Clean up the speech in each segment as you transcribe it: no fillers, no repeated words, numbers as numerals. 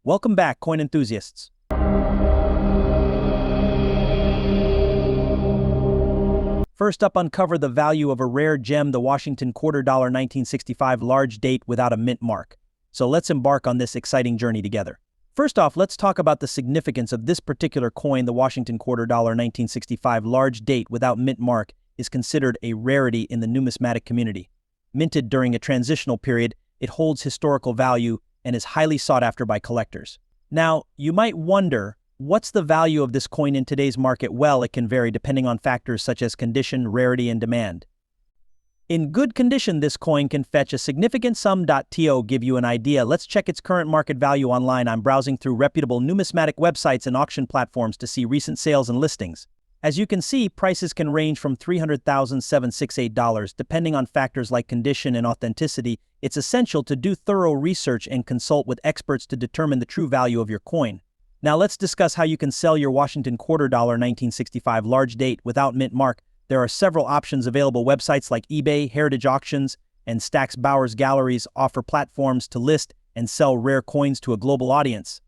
Welcome back, coin enthusiasts. First up, uncover the value of a rare gem, the Washington $quarter 1965 large date without a mint mark. So let's embark on this exciting journey together. First off, let's talk about the significance of this particular coin. The Washington $quarter 1965 large date without mint mark is considered a rarity in the numismatic community. Minted during a transitional period, it holds historical value and is highly sought after by collectors. Now, you might wonder, what's the value of this coin in today's market? Well, it can vary depending on factors such as condition, rarity, and demand. In good condition, this coin can fetch a significant sum. To give you an idea, let's check its current market value online. I'm browsing through reputable numismatic websites and auction platforms to see recent sales and listings. As you can see, prices can range from $300,768 depending on factors like condition and authenticity. It's essential to do thorough research and consult with experts to determine the true value of your coin. Now let's discuss how you can sell your Washington $quarter 1965 large date without mint mark. There are several options available. Websites like eBay, Heritage Auctions, and Stack's Bowers Galleries offer platforms to list and sell rare coins to a global audience.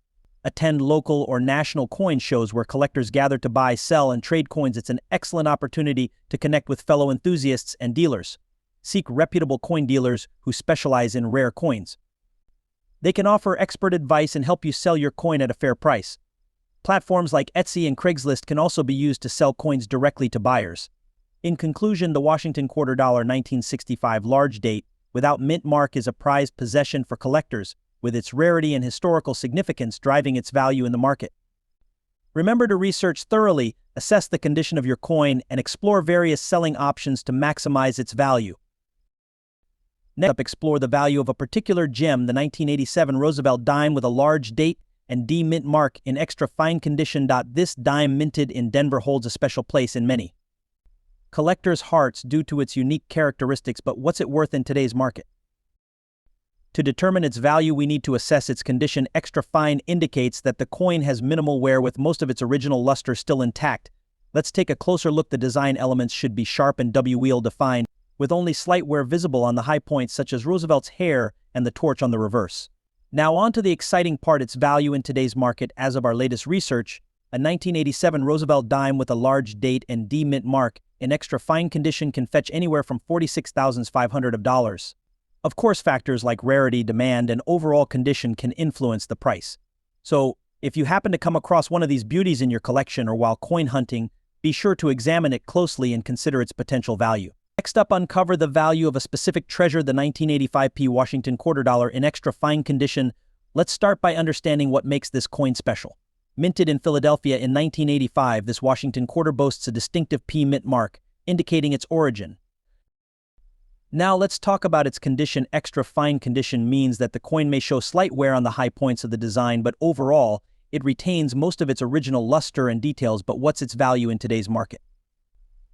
Attend local or national coin shows where collectors gather to buy, sell, and trade coins. It's an excellent opportunity to connect with fellow enthusiasts and dealers. Seek reputable coin dealers who specialize in rare coins. They can offer expert advice and help you sell your coin at a fair price. Platforms like Etsy and Craigslist can also be used to sell coins directly to buyers. In conclusion, the Washington $quarter 1965 large date without mint mark is a prized possession for collectors, with its rarity and historical significance driving its value in the market. Remember to research thoroughly, assess the condition of your coin, and explore various selling options to maximize its value. Next up, explore the value of a particular gem, the 1987 Roosevelt dime with a large date and D mint mark in extra fine condition. This dime, minted in Denver, holds a special place in many collectors' hearts due to its unique characteristics. But what's it worth in today's market? To determine its value, we need to assess its condition. Extra fine indicates that the coin has minimal wear, with most of its original luster still intact. Let's take a closer look. The design elements should be sharp and well defined, with only slight wear visible on the high points, such as Roosevelt's hair and the torch on the reverse. Now on to the exciting part, its value in today's market. As of our latest research, a 1987 Roosevelt dime with a large date and D mint mark in extra fine condition can fetch anywhere from $46,500. Of course, factors like rarity, demand, and overall condition can influence the price. So, if you happen to come across one of these beauties in your collection or while coin hunting, be sure to examine it closely and consider its potential value. Next up, uncover the value of a specific treasure, the 1985 P Washington $quarter in extra fine condition. Let's start by understanding what makes this coin special. Minted in Philadelphia in 1985, this Washington quarter boasts a distinctive P mint mark, indicating its origin. Now let's talk about its condition. Extra fine condition means that the coin may show slight wear on the high points of the design, but overall, it retains most of its original luster and details. But what's its value in today's market?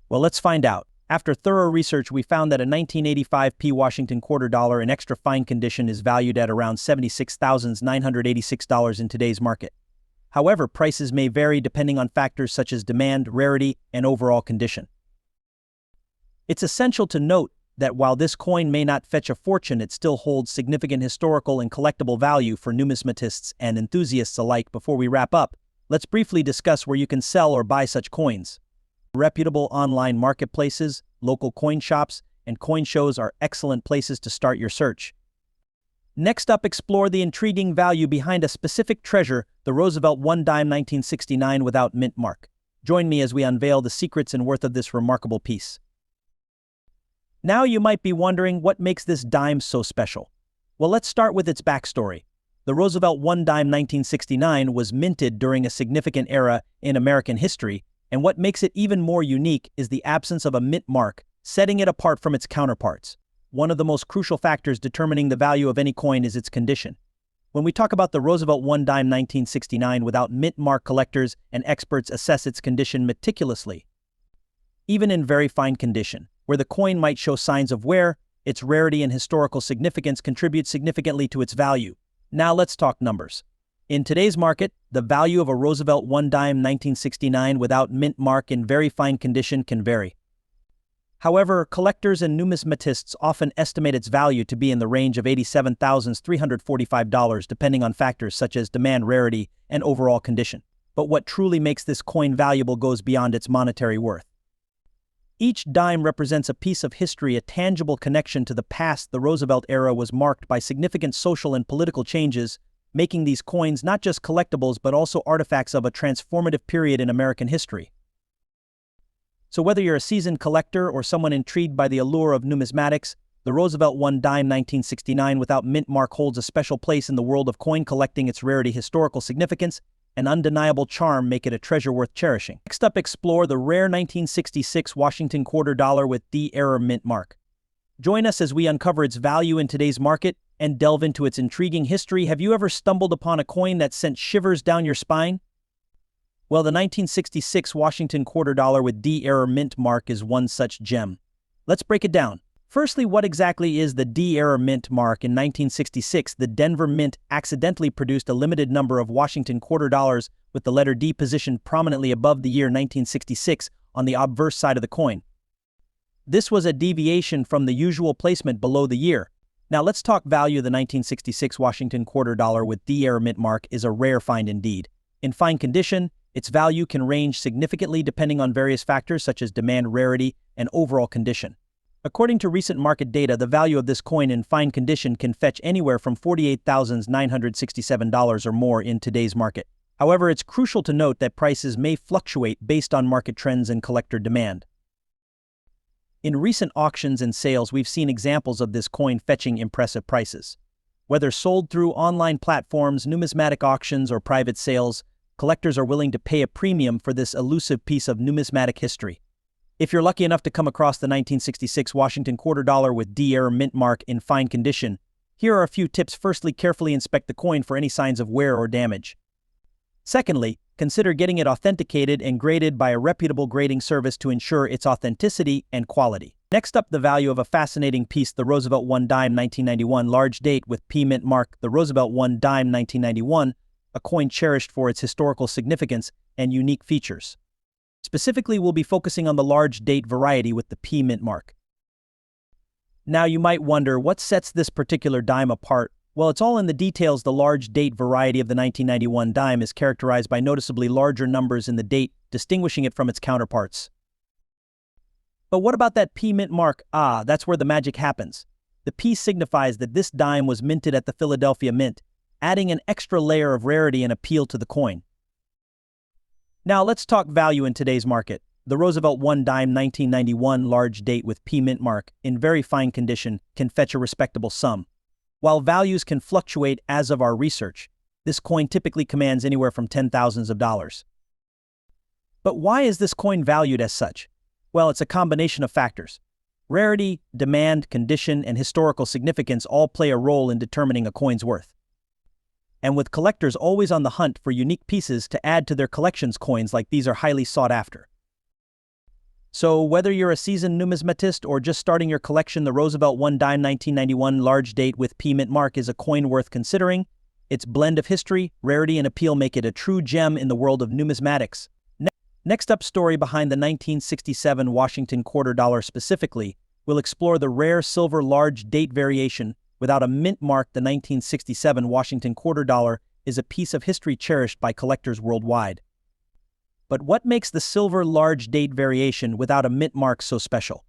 Well, let's find out. After thorough research, we found that a 1985 P Washington $quarter in extra fine condition is valued at around $76,986 in today's market. However, prices may vary depending on factors such as demand, rarity, and overall condition. It's essential to note that while this coin may not fetch a fortune, it still holds significant historical and collectible value for numismatists and enthusiasts alike. Before we wrap up, let's briefly discuss where you can sell or buy such coins. Reputable online marketplaces, local coin shops, and coin shows are excellent places to start your search. Next up, explore the intriguing value behind a specific treasure, the Roosevelt $1 1969 without mint mark. Join me as we unveil the secrets and worth of this remarkable piece. Now you might be wondering, what makes this dime so special? Well, let's start with its backstory. The Roosevelt $1 1969 was minted during a significant era in American history, and what makes it even more unique is the absence of a mint mark, setting it apart from its counterparts. One of the most crucial factors determining the value of any coin is its condition. When we talk about the Roosevelt $1 1969 without mint mark, collectors and experts assess its condition meticulously. Even in very fine condition, where the coin might show signs of wear, its rarity and historical significance contribute significantly to its value. Now let's talk numbers. In today's market, the value of a Roosevelt $1 1969 without mint mark in very fine condition can vary. However, collectors and numismatists often estimate its value to be in the range of $87,345 depending on factors such as demand, rarity, and overall condition. But what truly makes this coin valuable goes beyond its monetary worth. Each dime represents a piece of history, a tangible connection to the past. The Roosevelt era was marked by significant social and political changes, making these coins not just collectibles but also artifacts of a transformative period in American history. So whether you're a seasoned collector or someone intrigued by the allure of numismatics, the Roosevelt One Dime 1969 without mint mark holds a special place in the world of coin collecting. Its rarity, historical significance, and undeniable charm make it a treasure worth cherishing. Next up, explore the rare 1966 Washington quarter dollar with D-era mint mark. Join us as we uncover its value in today's market and delve into its intriguing history. Have you ever stumbled upon a coin that sent shivers down your spine? Well, the 1966 Washington quarter dollar with D-era mint mark is one such gem. Let's break it down. Firstly, what exactly is the D-era mint mark? In 1966, the Denver Mint accidentally produced a limited number of Washington quarter dollars with the letter D positioned prominently above the year 1966 on the obverse side of the coin. This was a deviation from the usual placement below the year. Now let's talk value. The 1966 Washington quarter dollar with D-era mint mark is a rare find indeed. In fine condition, its value can range significantly depending on various factors such as demand, rarity, and overall condition. According to recent market data, the value of this coin in fine condition can fetch anywhere from $48,967 or more in today's market. However, it's crucial to note that prices may fluctuate based on market trends and collector demand. In recent auctions and sales, we've seen examples of this coin fetching impressive prices. Whether sold through online platforms, numismatic auctions, or private sales, collectors are willing to pay a premium for this elusive piece of numismatic history. If you're lucky enough to come across the 1966 Washington quarter dollar with D-era mint mark in fine condition, here are a few tips. Firstly, carefully inspect the coin for any signs of wear or damage. Secondly, consider getting it authenticated and graded by a reputable grading service to ensure its authenticity and quality. Next up, the value of a fascinating piece, the Roosevelt One Dime 1991 large date with P mint mark. The Roosevelt One Dime 1991, a coin cherished for its historical significance and unique features. Specifically, we'll be focusing on the large date variety with the P mint mark. Now you might wonder, what sets this particular dime apart? Well, it's all in the details. The large date variety of the 1991 dime is characterized by noticeably larger numbers in the date, distinguishing it from its counterparts. But what about that P mint mark? That's where the magic happens. The P signifies that this dime was minted at the Philadelphia Mint, adding an extra layer of rarity and appeal to the coin. Now let's talk value in today's market. The Roosevelt One Dime 1991 large date with P mint mark, in very fine condition, can fetch a respectable sum. While values can fluctuate as of our research, this coin typically commands anywhere from $10,000s of dollars. But why is this coin valued as such? Well, it's a combination of factors. Rarity, demand, condition, and historical significance all play a role in determining a coin's worth. And with collectors always on the hunt for unique pieces to add to their collections, coins like these are highly sought after. So whether you're a seasoned numismatist or just starting your collection, the Roosevelt One Dime 1991 large date with P mint mark is a coin worth considering. Its blend of history, rarity, and appeal make it a true gem in the world of numismatics. Next up, story behind the 1967 Washington quarter dollar specifically, we'll explore the rare silver large date variation. Without a mint mark, the 1967 Washington quarter dollar is a piece of history cherished by collectors worldwide. But what makes the silver large date variation without a mint mark so special?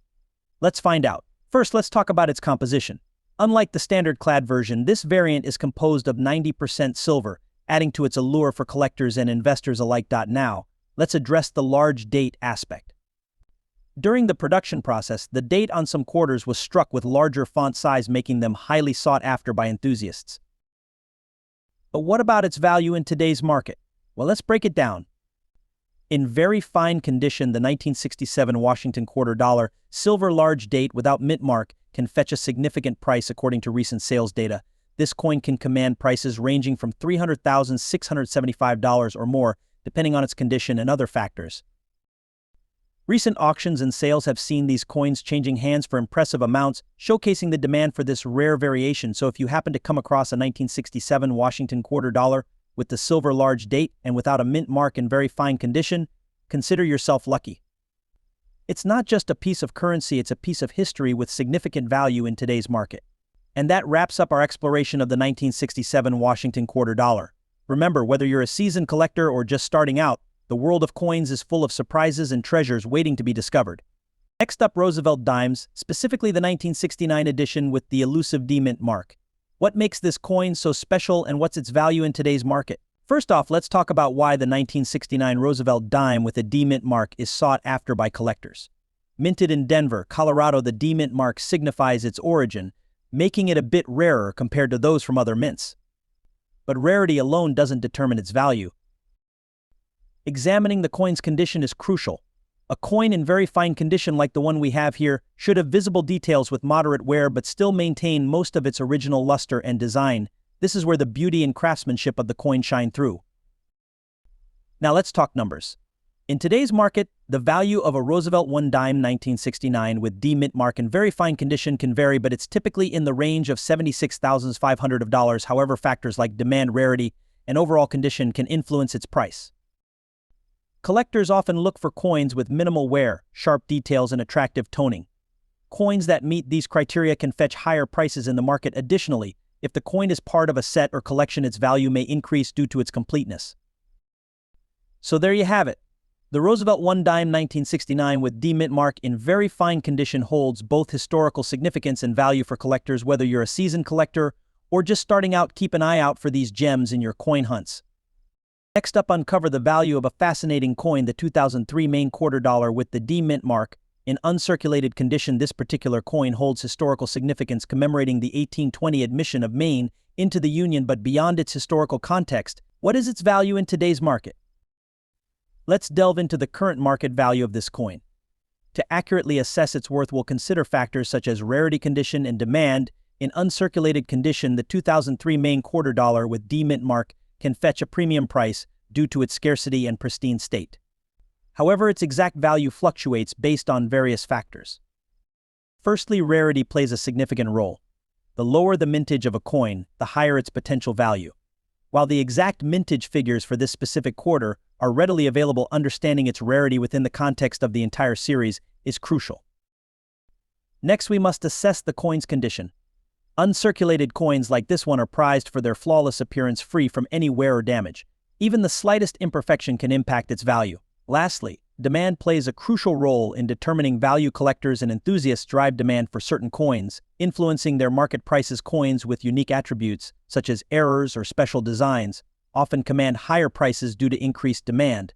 Let's find out. First, let's talk about its composition. Unlike the standard clad version, this variant is composed of 90% silver, adding to its allure for collectors and investors alike. Now, let's address the large date aspect. During the production process, the date on some quarters was struck with larger font size, making them highly sought after by enthusiasts. But what about its value in today's market? Well, let's break it down. In very fine condition, the 1967 Washington quarter dollar silver large date without mint mark can fetch a significant price according to recent sales data. This coin can command prices ranging from $300,675 or more, depending on its condition and other factors. Recent auctions and sales have seen these coins changing hands for impressive amounts, showcasing the demand for this rare variation. So if you happen to come across a 1967 Washington quarter dollar with the silver large date and without a mint mark in very fine condition, consider yourself lucky. It's not just a piece of currency, it's a piece of history with significant value in today's market. And that wraps up our exploration of the 1967 Washington quarter dollar. Remember, whether you're a seasoned collector or just starting out, the world of coins is full of surprises and treasures waiting to be discovered. Next up, Roosevelt dimes, specifically the 1969 edition with the elusive D mint mark. What makes this coin so special and what's its value in today's market? First off, let's talk about why the 1969 Roosevelt dime with a D mint mark is sought after by collectors. Minted in Denver, Colorado, the D mint mark signifies its origin, making it a bit rarer compared to those from other mints. But rarity alone doesn't determine its value. Examining the coin's condition is crucial. A coin in very fine condition like the one we have here should have visible details with moderate wear but still maintain most of its original luster and design. This is where the beauty and craftsmanship of the coin shine through. Now let's talk numbers. In today's market, the value of a Roosevelt 1 dime 1969 with D mint mark in very fine condition can vary, but it's typically in the range of $76,500. However, factors like demand, rarity, and overall condition can influence its price. Collectors often look for coins with minimal wear, sharp details, and attractive toning. Coins that meet these criteria can fetch higher prices in the market. Additionally, if the coin is part of a set or collection, its value may increase due to its completeness. So there you have it. The Roosevelt 1 dime 1969 with D mint mark in very fine condition holds both historical significance and value for collectors. Whether you're a seasoned collector or just starting out, keep an eye out for these gems in your coin hunts. Next up, uncover the value of a fascinating coin, the 2003 Maine quarter dollar with the D mint mark. In uncirculated condition, this particular coin holds historical significance, commemorating the 1820 admission of Maine into the Union. But beyond its historical context, what is its value in today's market? Let's delve into the current market value of this coin. To accurately assess its worth, we'll consider factors such as rarity, condition, and demand. In uncirculated condition, the 2003 Maine quarter dollar with D mint mark can fetch a premium price due to its scarcity and pristine state. However, its exact value fluctuates based on various factors. Firstly, rarity plays a significant role. The lower the mintage of a coin, the higher its potential value. While the exact mintage figures for this specific quarter are readily available, understanding its rarity within the context of the entire series is crucial. Next, we must assess the coin's condition. Uncirculated coins like this one are prized for their flawless appearance, free from any wear or damage. Even the slightest imperfection can impact its value. Lastly, demand plays a crucial role in determining value. Collectors and enthusiasts drive demand for certain coins, influencing their market prices. Coins with unique attributes, such as errors or special designs, often command higher prices due to increased demand.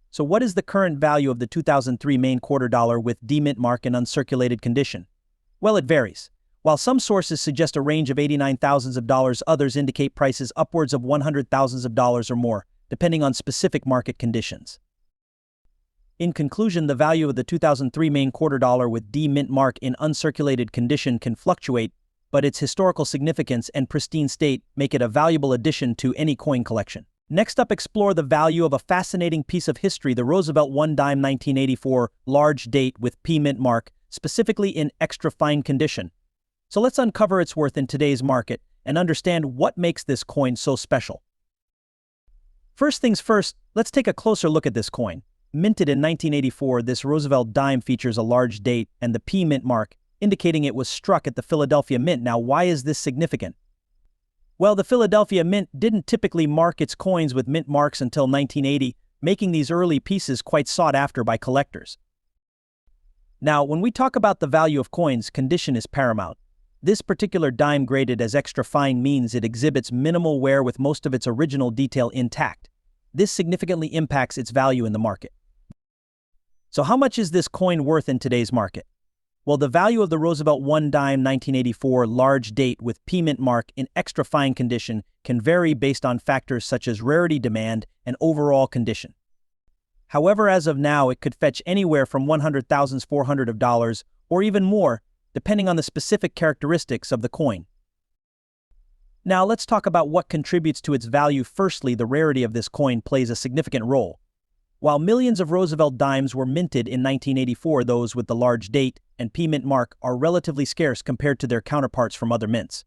So what is the current value of the 2003 Maine quarter dollar with D mint mark in uncirculated condition? Well, it varies. While some sources suggest a range of $89,000, others indicate prices upwards of $100,000 or more, depending on specific market conditions. In conclusion, the value of the 2003 Maine quarter dollar with D mint mark in uncirculated condition can fluctuate, but its historical significance and pristine state make it a valuable addition to any coin collection. Next up, explore the value of a fascinating piece of history, the Roosevelt 1 dime 1984 large date with P mint mark, specifically in extra fine condition. So let's uncover its worth in today's market and understand what makes this coin so special. First things first, let's take a closer look at this coin. Minted in 1984, this Roosevelt dime features a large date and the P mint mark, indicating it was struck at the Philadelphia Mint. Now, why is this significant? Well, the Philadelphia Mint didn't typically mark its coins with mint marks until 1980, making these early pieces quite sought after by collectors. Now, when we talk about the value of coins, condition is paramount. This particular dime, graded as extra fine, means it exhibits minimal wear with most of its original detail intact. This significantly impacts its value in the market. So how much is this coin worth in today's market? Well, the value of the Roosevelt 1 dime 1984 large date with P mint mark in extra fine condition can vary based on factors such as rarity, demand, and overall condition. However, as of now, it could fetch anywhere from $100,400 or even more, depending on the specific characteristics of the coin. Now let's talk about what contributes to its value. Firstly, the rarity of this coin plays a significant role. While millions of Roosevelt dimes were minted in 1984, those with the large date and P mint mark are relatively scarce compared to their counterparts from other mints.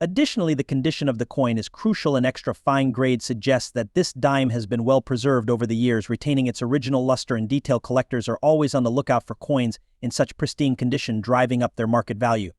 Additionally, the condition of the coin is crucial, and extra fine grade suggests that this dime has been well preserved over the years, retaining its original luster and detail. Collectors are always on the lookout for coins in such pristine condition, driving up their market value.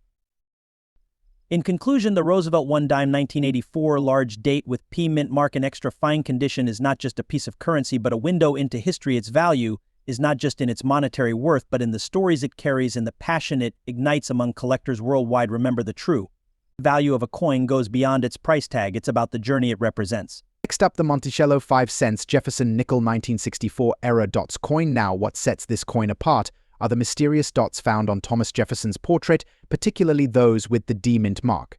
In conclusion, the Roosevelt One Dime 1984 large date with P mint mark in extra fine condition is not just a piece of currency but a window into history. Its value is not just in its monetary worth but in the stories it carries and the passion it ignites among collectors worldwide. Remember, the true value of a coin goes beyond its price tag. It's about the journey it represents. Next up, the Monticello 5 cents Jefferson nickel 1964 era dots coin. Now, what sets this coin apart are the mysterious dots found on Thomas Jefferson's portrait, particularly those with the D mint mark.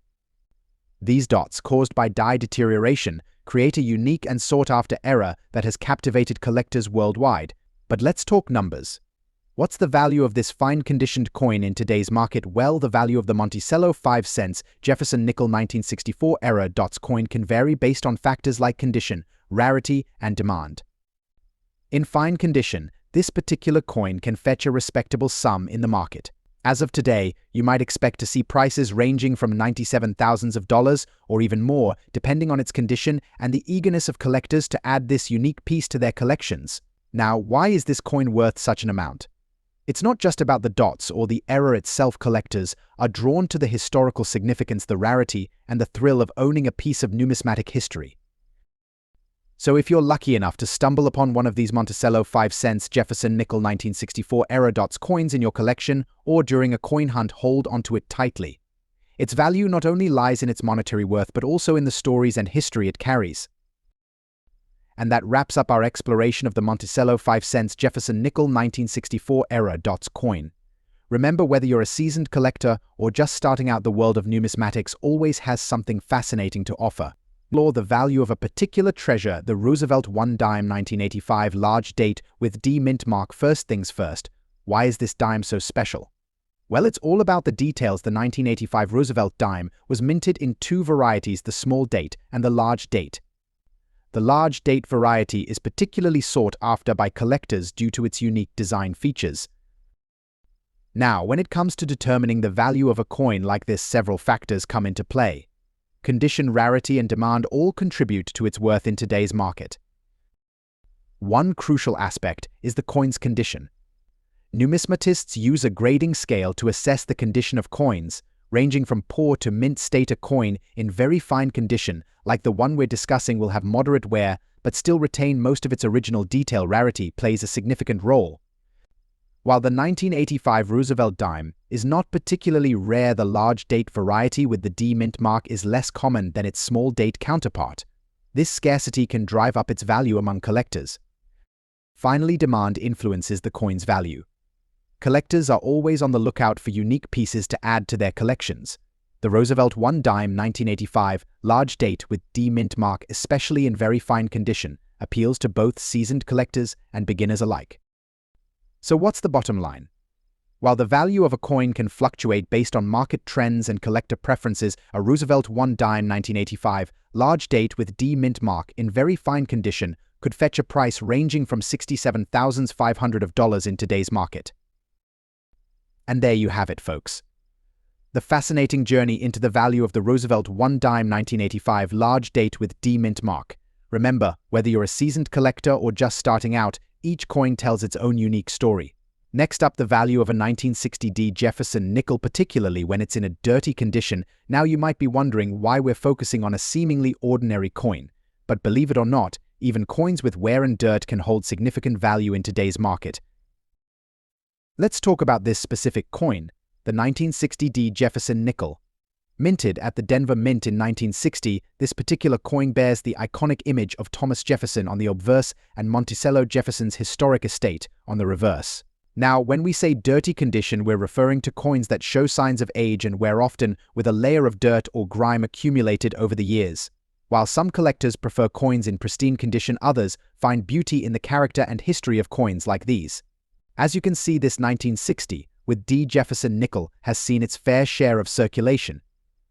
These dots, caused by dye deterioration, create a unique and sought-after error that has captivated collectors worldwide. But let's talk numbers. What's the value of this fine-conditioned coin in today's market? Well, the value of the Monticello 5 cents Jefferson nickel 1964 era dots coin can vary based on factors like condition, rarity, and demand. In fine condition, this particular coin can fetch a respectable sum in the market. As of today, you might expect to see prices ranging from $97,000 or even more, depending on its condition and the eagerness of collectors to add this unique piece to their collections. Now, why is this coin worth such an amount? It's not just about the dots or the error itself. Collectors are drawn to the historical significance, the rarity, and the thrill of owning a piece of numismatic history. So if you're lucky enough to stumble upon one of these Monticello 5 cents Jefferson nickel 1964 era dots coins in your collection or during a coin hunt, hold onto it tightly. Its value not only lies in its monetary worth but also in the stories and history it carries. And that wraps up our exploration of the Monticello 5 cents Jefferson nickel 1964 era dots coin. Remember, whether you're a seasoned collector or just starting out, the world of numismatics always has something fascinating to offer. Explore the value of a particular treasure, the Roosevelt One Dime 1985 large date with D mint mark. First things first, why is this dime so special? Well, it's all about the details. The 1985 Roosevelt dime was minted in two varieties, the small date and the large date. The large date variety is particularly sought after by collectors due to its unique design features. Now, when it comes to determining the value of a coin like this, several factors come into play. Condition, rarity, and demand all contribute to its worth in today's market. One crucial aspect is the coin's condition. Numismatists use a grading scale to assess the condition of coins, ranging from poor to mint state. A coin in very fine condition, like the one we're discussing, will have moderate wear but still retain most of its original detail. Rarity plays a significant role. While the 1985 Roosevelt dime is not particularly rare, the large date variety with the D mint mark is less common than its small date counterpart. This scarcity can drive up its value among collectors. Finally, demand influences the coin's value. Collectors are always on the lookout for unique pieces to add to their collections. The Roosevelt One Dime 1985 large date with D mint mark, especially in very fine condition, appeals to both seasoned collectors and beginners alike. So what's the bottom line? While the value of a coin can fluctuate based on market trends and collector preferences, a Roosevelt One Dime 1985 large date with D mint mark in very fine condition could fetch a price ranging from $67,500 in today's market. And there you have it, folks. The fascinating journey into the value of the Roosevelt One Dime 1985 large date with D mint mark. Remember, whether you're a seasoned collector or just starting out, each coin tells its own unique story. Next up, the value of a 1960 D Jefferson nickel, particularly when it's in a dirty condition. Now you might be wondering why we're focusing on a seemingly ordinary coin. But believe it or not, even coins with wear and dirt can hold significant value in today's market. Let's talk about this specific coin, the 1960 D Jefferson nickel. Minted at the Denver Mint in 1960, this particular coin bears the iconic image of Thomas Jefferson on the obverse and Monticello Jefferson's historic estate on the reverse. Now, when we say dirty condition, we're referring to coins that show signs of age and wear, often with a layer of dirt or grime accumulated over the years. While some collectors prefer coins in pristine condition, others find beauty in the character and history of coins like these. As you can see, this 1960 with D Jefferson nickel has seen its fair share of circulation.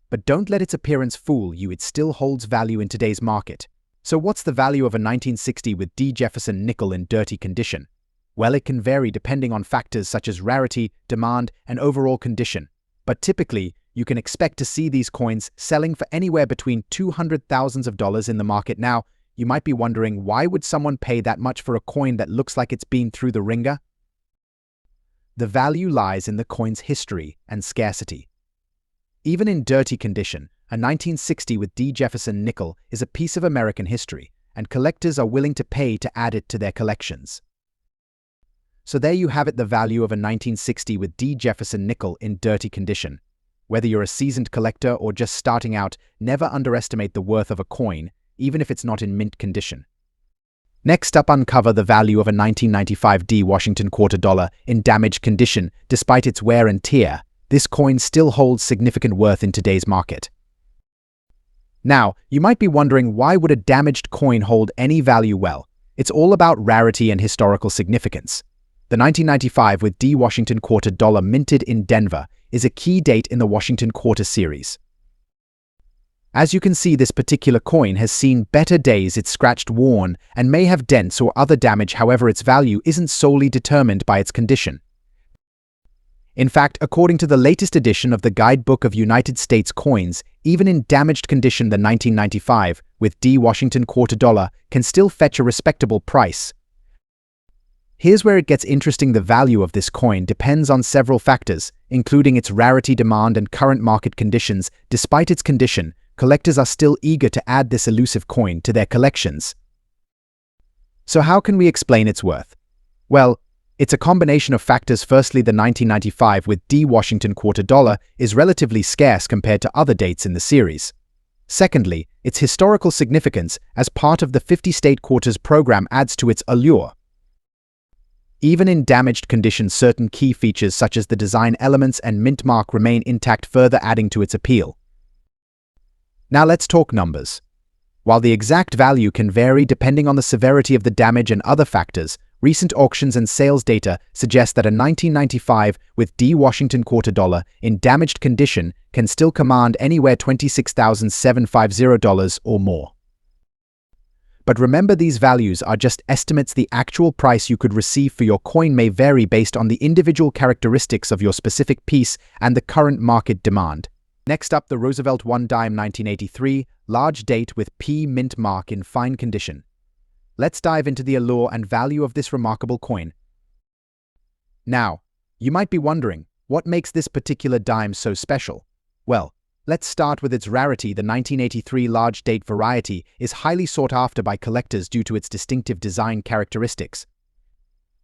But don't let its appearance fool you, it still holds value in today's market. So what's the value of a 1960 with D Jefferson nickel in dirty condition? Well, it can vary depending on factors such as rarity, demand, and overall condition. But typically, you can expect to see these coins selling for anywhere between $200,000 in the market now. You might be wondering, why would someone pay that much for a coin that looks like it's been through the ringer? The value lies in the coin's history and scarcity. Even in dirty condition, a 1960 with D Jefferson nickel is a piece of American history, and collectors are willing to pay to add it to their collections. So there you have it, the value of a 1960 with D Jefferson nickel in dirty condition. Whether you're a seasoned collector or just starting out, never underestimate the worth of a coin, even if it's not in mint condition. Next up, uncover the value of a 1995 D Washington quarter dollar in damaged condition. Despite its wear and tear, this coin still holds significant worth in today's market. Now, you might be wondering, why would a damaged coin hold any value? Well, it's all about rarity and historical significance. The 1995 with D Washington quarter dollar minted in Denver is a key date in the Washington quarter series. As you can see, this particular coin has seen better days. It's scratched, worn, and may have dents or other damage. However, its value isn't solely determined by its condition. In fact, according to the latest edition of the Guidebook of United States Coins, even in damaged condition, the 1995 with D Washington quarter dollar can still fetch a respectable price. Here's where it gets interesting. The value of this coin depends on several factors, including its rarity, demand, and current market conditions. Despite its condition, collectors are still eager to add this elusive coin to their collections. So how can we explain its worth? Well, it's a combination of factors. Firstly, the 1995 with D Washington quarter dollar is relatively scarce compared to other dates in the series. Secondly, its historical significance as part of the 50-state quarters program adds to its allure. Even in damaged condition, certain key features such as the design elements and mint mark remain intact, further adding to its appeal. Now let's talk numbers. While the exact value can vary depending on the severity of the damage and other factors, recent auctions and sales data suggest that a 1995 with D Washington quarter dollar in damaged condition can still command anywhere $26,750 or more. But remember, these values are just estimates. The actual price you could receive for your coin may vary based on the individual characteristics of your specific piece and the current market demand. Next up, the Roosevelt 1 dime 1983, large date with P mint mark in fine condition. Let's dive into the allure and value of this remarkable coin. Now, you might be wondering, what makes this particular dime so special? Well, let's start with its rarity. The 1983 large date variety is highly sought after by collectors due to its distinctive design characteristics.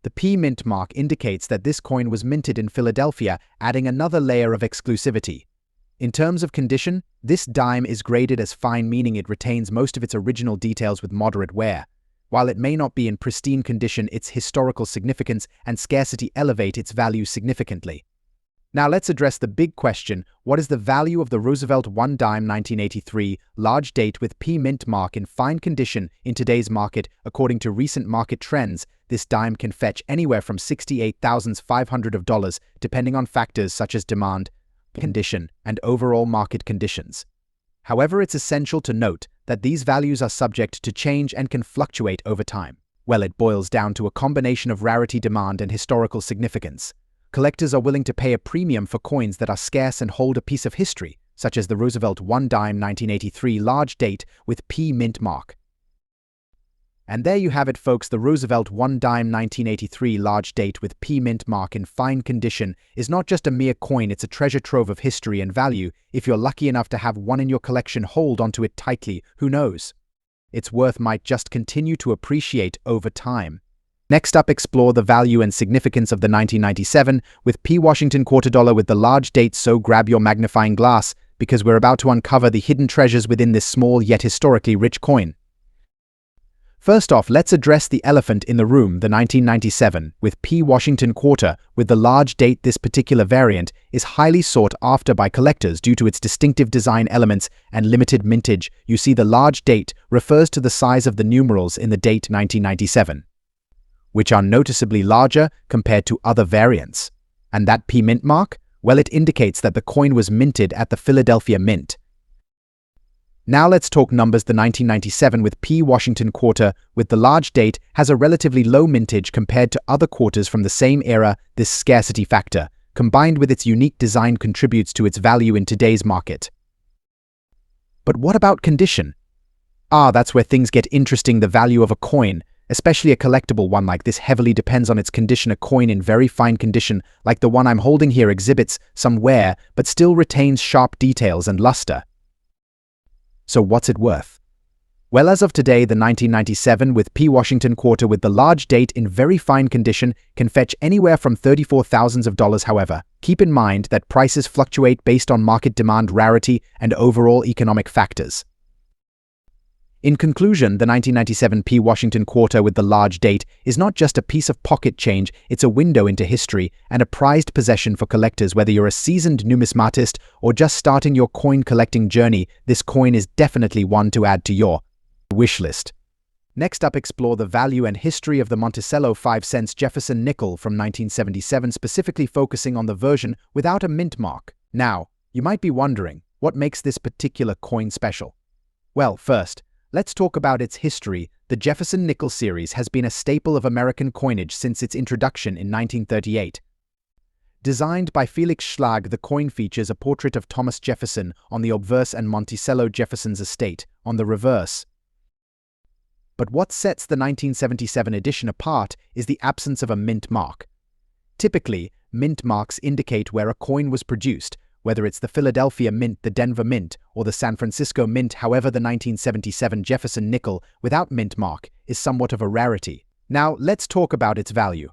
The P mint mark indicates that this coin was minted in Philadelphia, adding another layer of exclusivity. In terms of condition, this dime is graded as fine, meaning it retains most of its original details with moderate wear. While it may not be in pristine condition, its historical significance and scarcity elevate its value significantly. Now let's address the big question: what is the value of the Roosevelt 1 dime 1983 large date with P mint mark in fine condition in today's market? According to recent market trends, this dime can fetch anywhere from $68,500 depending on factors such as demand, condition, and overall market conditions. However, it's essential to note that these values are subject to change and can fluctuate over time. Well, it boils down to a combination of rarity, demand, and historical significance. Collectors are willing to pay a premium for coins that are scarce and hold a piece of history, such as the Roosevelt 1 dime 1983 large date with P mint mark. And there you have it, folks. The Roosevelt 1 dime 1983 large date with P mint mark in fine condition is not just a mere coin, it's a treasure trove of history and value. If you're lucky enough to have one in your collection, hold onto it tightly. Who knows? Its worth might just continue to appreciate over time. Next up, explore the value and significance of the 1997 with P Washington quarter dollar with the large date. So grab your magnifying glass, because we're about to uncover the hidden treasures within this small yet historically rich coin. First off, let's address the elephant in the room, the 1997 with P Washington quarter with the large date. This particular variant is highly sought after by collectors due to its distinctive design elements and limited mintage. You see, the large date refers to the size of the numerals in the date 1997, which are noticeably larger compared to other variants. And that P mint mark? Well, it indicates that the coin was minted at the Philadelphia Mint. Now let's talk numbers. The 1997 with P Washington quarter with the large date has a relatively low mintage compared to other quarters from the same era. This scarcity factor combined with its unique design, contributes to its value in today's market. But what about condition? That's where things get interesting. The value of a coin, especially a collectible one like this, heavily depends on its condition. A coin in very fine condition, like the one I'm holding here, exhibits some wear, but still retains sharp details and luster. So what's it worth? Well, as of today, the 1997 with P Washington quarter with the large date in very fine condition can fetch anywhere from $34,000. However, keep in mind that prices fluctuate based on market demand, rarity, and overall economic factors. In conclusion, the 1997 P Washington quarter with the large date is not just a piece of pocket change, it's a window into history and a prized possession for collectors. Whether you're a seasoned numismatist or just starting your coin collecting journey, this coin is definitely one to add to your wish list. Next up, explore the value and history of the Monticello 5-cent Jefferson nickel from 1977, specifically focusing on the version without a mint mark. Now, you might be wondering, what makes this particular coin special? Well, first, let's talk about its history. The Jefferson nickel series has been a staple of American coinage since its introduction in 1938. Designed by Felix Schlag, the coin features a portrait of Thomas Jefferson on the obverse and Monticello Jefferson's estate on the reverse. But what sets the 1977 edition apart is the absence of a mint mark. Typically, mint marks indicate where a coin was produced, whether it's the Philadelphia Mint, the Denver Mint, or the San Francisco Mint. However, the 1977 Jefferson nickel without mint mark is somewhat of a rarity. Now, let's talk about its value.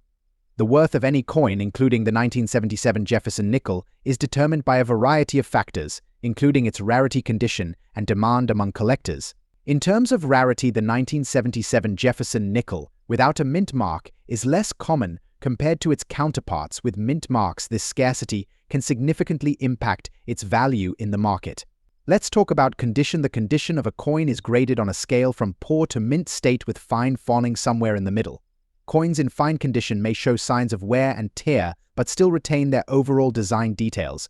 The worth of any coin, including the 1977 Jefferson nickel, is determined by a variety of factors, including its rarity, condition, and demand among collectors. In terms of rarity, the 1977 Jefferson nickel without a mint mark is less common compared to its counterparts with mint marks. This scarcity can significantly impact its value in the market. Let's talk about condition. The condition of a coin is graded on a scale from poor to mint state, with fine falling somewhere in the middle. Coins in fine condition may show signs of wear and tear, but still retain their overall design details.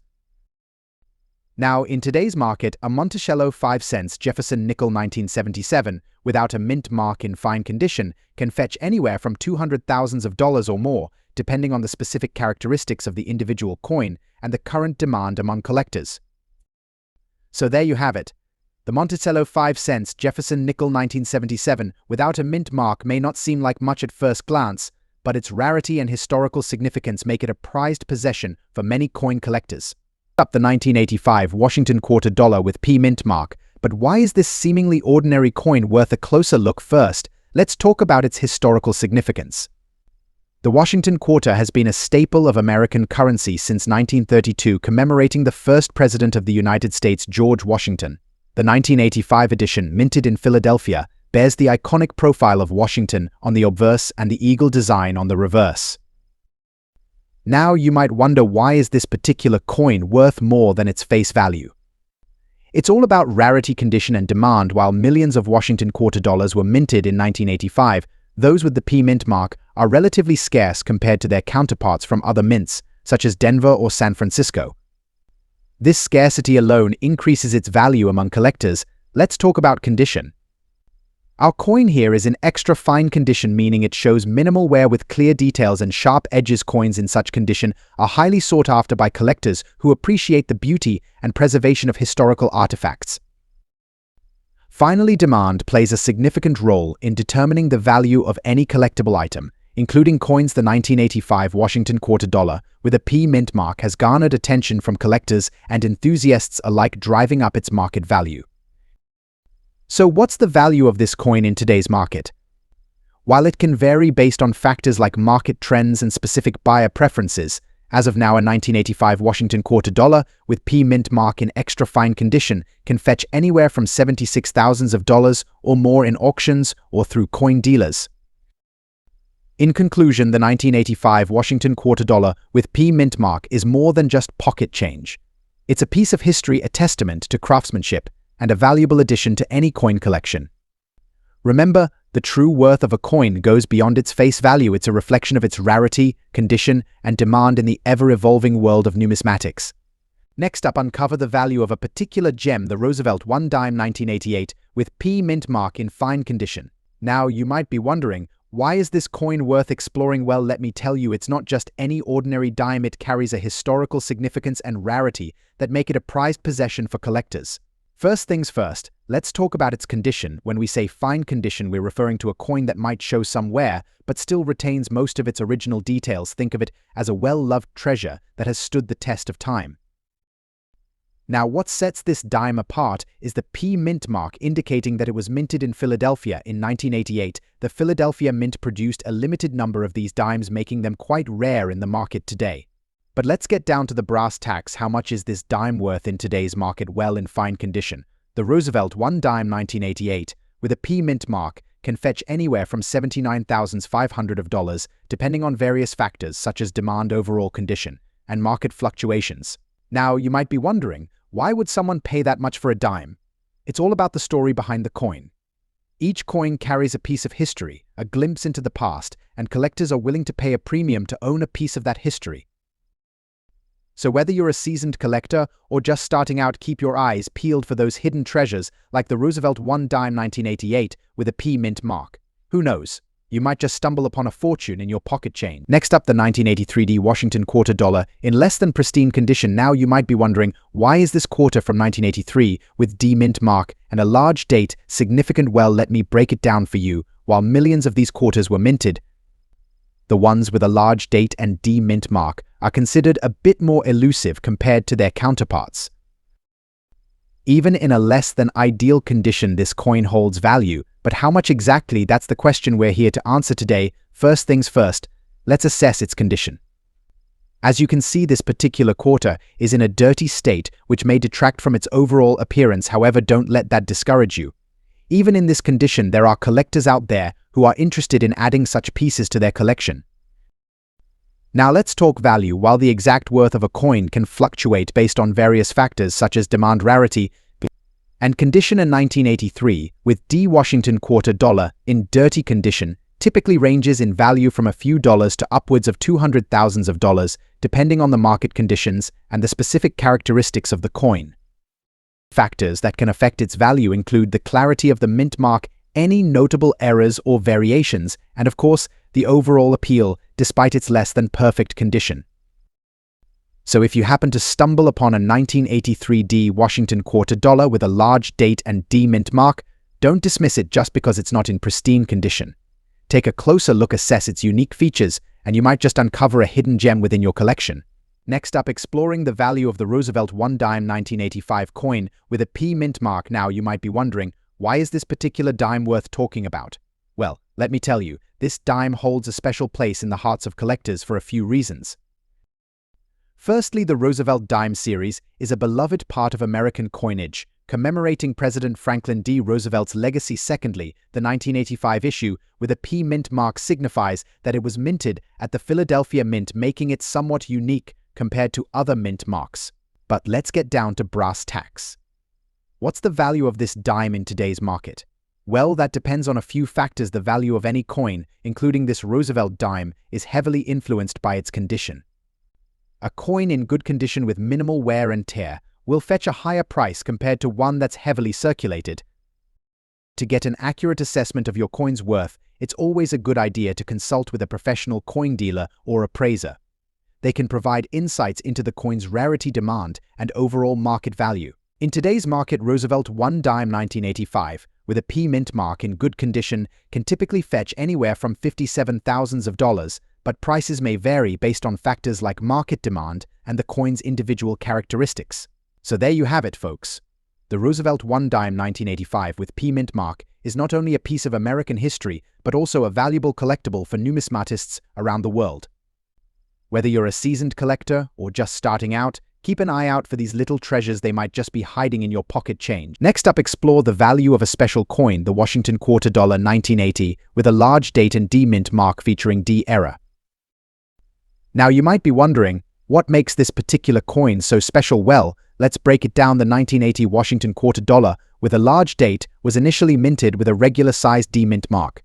Now, in today's market, a Monticello 5-cent Jefferson nickel 1977 without a mint mark in fine condition can fetch anywhere from $200,000 or more, depending on the specific characteristics of the individual coin and the current demand among collectors. So there you have it. The Monticello 5-cent Jefferson nickel 1977 without a mint mark may not seem like much at first glance, but its rarity and historical significance make it a prized possession for many coin collectors. Up the 1985 Washington quarter dollar with P mint mark. But why is this seemingly ordinary coin worth a closer look? First, let's talk about its historical significance. The Washington quarter has been a staple of American currency since 1932, commemorating the first president of the United States, George Washington. The 1985 edition, minted in Philadelphia, bears the iconic profile of Washington on the obverse and the eagle design on the reverse. Now you might wonder, why is this particular coin worth more than its face value? It's all about rarity, condition, and demand. While millions of Washington quarter dollars were minted in 1985, those with the P mint mark are relatively scarce compared to their counterparts from other mints, such as Denver or San Francisco. This scarcity alone increases its value among collectors. Let's talk about condition. Our coin here is in extra fine condition, meaning it shows minimal wear with clear details and sharp edges. Coins in such condition are highly sought after by collectors who appreciate the beauty and preservation of historical artifacts. Finally, demand plays a significant role in determining the value of any collectible item, including coins. The 1985 Washington quarter dollar with a P mint mark has garnered attention from collectors and enthusiasts alike, driving up its market value. So what's the value of this coin in today's market? While it can vary based on factors like market trends and specific buyer preferences, as of now, a 1985 Washington quarter dollar with P mint mark in extra fine condition can fetch anywhere from $76,000 or more in auctions or through coin dealers. In conclusion, the 1985 Washington quarter dollar with P mint mark is more than just pocket change. It's a piece of history, a testament to craftsmanship, and a valuable addition to any coin collection. Remember, the true worth of a coin goes beyond its face value. It's a reflection of its rarity, condition, and demand in the ever-evolving world of numismatics. Next up, uncover the value of a particular gem, the Roosevelt 1 dime 1988 with P mint mark in fine condition. Now, you might be wondering, Why is this coin worth exploring? Well, let me tell you, it's not just any ordinary dime. It carries a historical significance and rarity that make it a prized possession for collectors. First things first, let's talk about its condition. When we say fine condition, we're referring to a coin that might show some wear, but still retains most of its original details. Think of it as a well-loved treasure that has stood the test of time. Now, what sets this dime apart is the P mint mark, indicating that it was minted in Philadelphia in 1988. The Philadelphia Mint produced a limited number of these dimes, making them quite rare in the market today. But let's get down to the brass tacks. How much is this dime worth in today's market? Well, in fine condition, the Roosevelt 1 dime 1988 with a P mint mark can fetch anywhere from $79,500, depending on various factors such as demand, overall condition, and market fluctuations. Now, you might be wondering, why would someone pay that much for a dime? It's all about the story behind the coin. Each coin carries a piece of history, a glimpse into the past, and collectors are willing to pay a premium to own a piece of that history. So whether you're a seasoned collector or just starting out, keep your eyes peeled for those hidden treasures like the Roosevelt 1 dime 1988 with a P mint mark. Who knows? You might just stumble upon a fortune in your pocket chain. Next up, the 1983 D Washington quarter dollar in less than pristine condition. Now you might be wondering, why is this quarter from 1983 with D mint mark and a large date significant? Well, let me break it down for you. While millions of these quarters were minted, the ones with a large date and D mint mark are considered a bit more elusive compared to their counterparts. Even in a less than ideal condition, this coin holds value. But how much exactly? That's the question we're here to answer today. First things first, let's assess its condition. As you can see, this particular quarter is in a dirty state, which may detract from its overall appearance. However, don't let that discourage you. Even in this condition, there are collectors out there who are interested in adding such pieces to their collection. Now let's talk value. While the exact worth of a coin can fluctuate based on various factors such as demand, rarity, and condition, in 1983 with D Washington quarter dollar in dirty condition typically ranges in value from a few dollars to upwards of $200,000, depending on the market conditions and the specific characteristics of the coin. Factors that can affect its value include the clarity of the mint mark, any notable errors or variations, and of course, the overall appeal despite its less than perfect condition. So if you happen to stumble upon a 1983 D Washington quarter dollar with a large date and D mint mark, don't dismiss it just because it's not in pristine condition. Take a closer look, assess its unique features, and you might just uncover a hidden gem within your collection. Next up, exploring the value of the Roosevelt 1 dime 1985 coin with a P mint mark. Now you might be wondering, why is this particular dime worth talking about? Well, let me tell you, this dime holds a special place in the hearts of collectors for a few reasons. Firstly, the Roosevelt dime series is a beloved part of American coinage, commemorating President Franklin D. Roosevelt's legacy. Secondly, the 1985 issue with a P mint mark signifies that it was minted at the Philadelphia Mint, making it somewhat unique compared to other mint marks. But let's get down to brass tacks. What's the value of this dime in today's market? Well, that depends on a few factors. The value of any coin, including this Roosevelt dime, is heavily influenced by its condition. A coin in good condition with minimal wear and tear will fetch a higher price compared to one that's heavily circulated. To get an accurate assessment of your coin's worth, it's always a good idea to consult with a professional coin dealer or appraiser. They can provide insights into the coin's rarity, demand, and overall market value. In today's market, Roosevelt 1 dime 1985 with a P mint mark in good condition can typically fetch anywhere from $57,000, but prices may vary based on factors like market demand and the coin's individual characteristics. So there you have it, folks. The Roosevelt 1 dime 1985 with P mint mark is not only a piece of American history, but also a valuable collectible for numismatists around the world. Whether you're a seasoned collector or just starting out, keep an eye out for these little treasures. They might just be hiding in your pocket change. Next up, explore the value of a special coin, the Washington quarter dollar 1980 with a large date and D mint mark featuring D era. Now you might be wondering, what makes this particular coin so special? Well, let's break it down. The 1980 Washington quarter dollar with a large date was initially minted with a regular-sized D mint mark.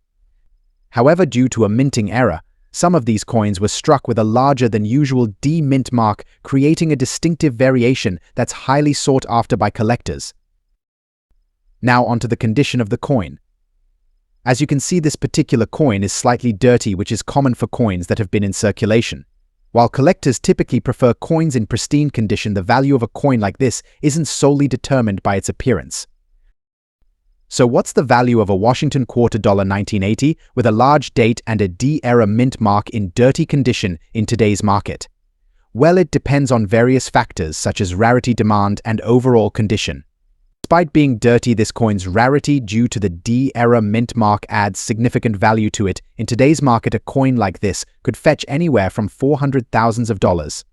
However, due to a minting error, some of these coins were struck with a larger than usual D mint mark, creating a distinctive variation that's highly sought after by collectors. Now onto the condition of the coin. As you can see, this particular coin is slightly dirty, which is common for coins that have been in circulation. While collectors typically prefer coins in pristine condition, the value of a coin like this isn't solely determined by its appearance. So what's the value of a Washington quarter dollar 1980 with a large date and a D-era mint mark in dirty condition in today's market? Well, it depends on various factors such as rarity, demand, and overall condition. Despite being dirty, this coin's rarity due to the D-era mint mark adds significant value to it. In today's market, a coin like this could fetch anywhere from $400,000.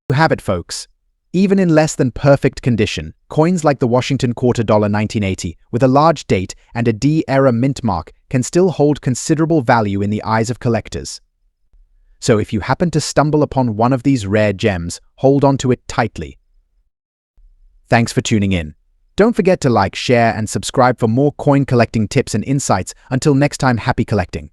You have it, folks. Even in less than perfect condition, coins like the Washington quarter dollar 1980 with a large date and a D-era mint mark can still hold considerable value in the eyes of collectors. So if you happen to stumble upon one of these rare gems, hold on to it tightly. Thanks for tuning in. Don't forget to like, share, and subscribe for more coin collecting tips and insights. Until next time, happy collecting.